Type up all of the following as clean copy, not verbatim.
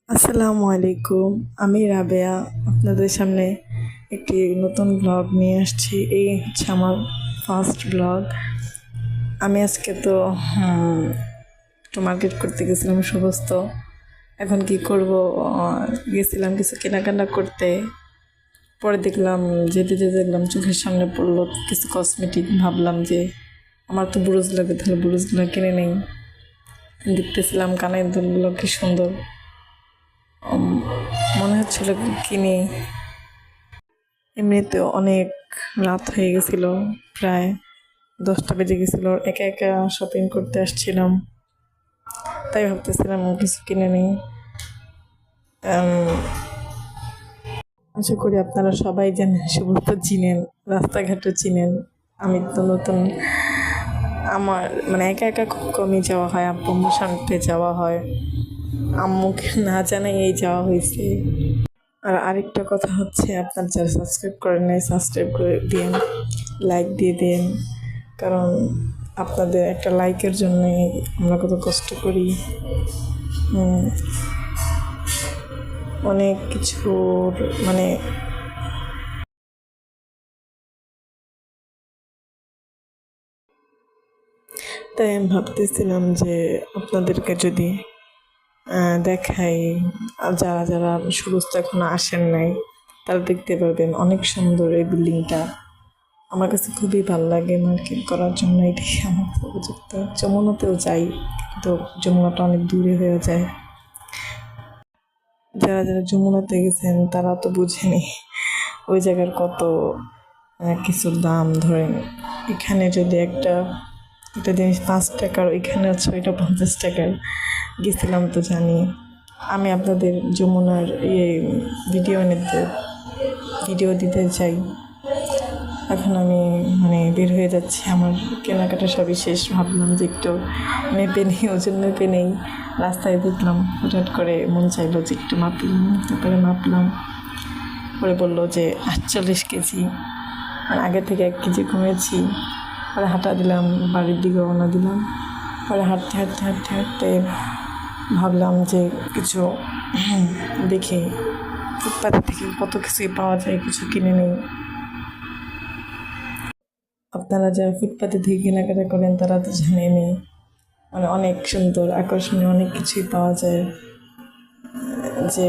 আসসালামু আলাইকুম। আমি রাবেয়া আপনাদের সামনে একটি নতুন ব্লগ নিয়ে আসছি। এই হচ্ছে আমার ফার্স্ট ব্লগ। আমি আজকে তো একটু মার্কেট করতে গেছিলাম সমস্ত। এখন কি করব, গেছিলাম কিছু কেনাকাটা করতে। পরে দেখলাম, যেতে যেতে দেখলাম চোখের সামনে পড়লো কিছু কসমেটিক। ভাবলাম যে আমার তো ব্রুজ লাগে, তাহলে ব্রুজগুলো কিনে নেই। দেখতেছিলাম কানের দুলগুলো কি সুন্দর, মনে হচ্ছিল কিনি। এমনিতেও অনেক রাত হয়ে গেছিল, প্রায় 10টা বেজে গেছিল। একা একা শপিং করতে আসছিলাম, তাই ভাবতেছিলাম কিছু কিনে নিই। আশা করি আপনারা সবাই জানেন, সমস্ত চিনেন, রাস্তাঘাটও চিনেন। আমি তো নতুন, আমার মানে একা একা খুব কমই যাওয়া হয়, আব্বু আম্মুর সাথে যাওয়া হয়। আম্মুকে না জানাই এই যাওয়া হয়েছে। আর আরেকটা কথা হচ্ছে, আপনার যারা সাবস্ক্রাইব করেন নাই, সাবস্ক্রাইব করে দিন, লাইক দিয়ে দিন। কারণ আপনাদের একটা লাইকের জন্যে আমরা কত কষ্ট করি। অনেক কিছুর মানে তাই আমি ভাবতেছিলাম যে আপনাদেরকে যদি দেখাই, যারা যারা সুরস্ত এখনো আসেন নাই তারা দেখতে পারবেন। অনেক সুন্দর এই বিল্ডিংটা, আমার কাছে খুবই ভালো লাগে মার্কেট করার জন্য। এটাই আমার উপযুক্ত। যমুনাতেও যাই, কিন্তু যমুনাটা অনেক দূরে হয়ে যায়। যারা যারা যমুনাতে গেছেন তারা তো বুঝেনি ওই জায়গার কত কিছুর দাম। ধরেন এখানে যদি একটা একটা জিনিস 5 টাকার, ওইখানে হচ্ছে ওইটা 50 টাকার। গেছিলাম তো জানি। আমি আপনাদের যমুনার ভিডিও দিতে চাই। এখন আমি বের হয়ে যাচ্ছি, আমার কেনাকাটা সবই শেষ। ভাবলাম যে একটু মেপে নেই, ওজন মেপে নেই। রাস্তায় দেখলাম, হঠাৎ করে মন চাইলো যে একটু মাপলাম। তারপরে মাপলাম, পরে বললো যে 48 কেজি। আগে থেকে 1 কেজি কমেছি। পরে হাঁটা দিলাম, বাড়ির দিকে রওনা দিলাম। পরে হাঁটতে হাঁটতে হাঁটতে হাঁটতে ভাবলাম যে কিছু দেখি, ফুটপাথ থেকে কত কিছুই পাওয়া যায়, কিছু কিনে নেই। আপনারা যারা ফুটপাথে থেকে কেনাকাটা করেন তারা তো জানেনই, অনেক সুন্দর আকর্ষণীয় অনেক কিছুই পাওয়া যায়। যে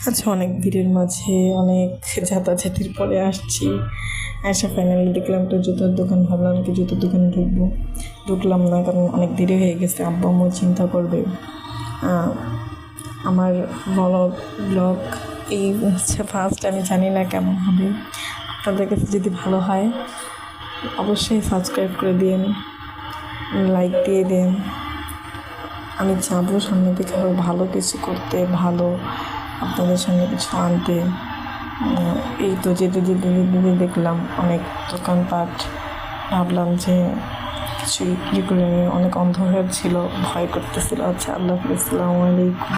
আচ্ছা, অনেক ভিড়ের মাঝে অনেক ঝাঁটাঝাঁটির পরে আসছি। ফাইনালি দেখলাম একটা জুতোর দোকান। ভাবলাম কি জুতোর দোকানে ঢুকলাম না, কারণ অনেক দেরি হয়ে গেছে। আব্বা আম্মু চিন্তা করবে। আমার ব্লগ এই হচ্ছে ফার্স্ট। আমি জানি না কেমন হবে। আপনাদের কাছে যদি ভালো হয় অবশ্যই সাবস্ক্রাইব করে দিন, লাইক দিয়ে দিন। আমি যাবো সামনে থেকে আরও ভালো কিছু করতে, ভালো আপনাদের সামনে কিছু আনতে। এই তো যেতে যেতে যেতে দেখলাম অনেক দোকানপাট। ভাবলাম যে কিছু বিক্রি করে নিয়ে, অনেক অন্ধকার ছিল, ভয় করতেছিল। আচ্ছা, আল্লাহ হাফেজ, আসসালামু আলাইকুম।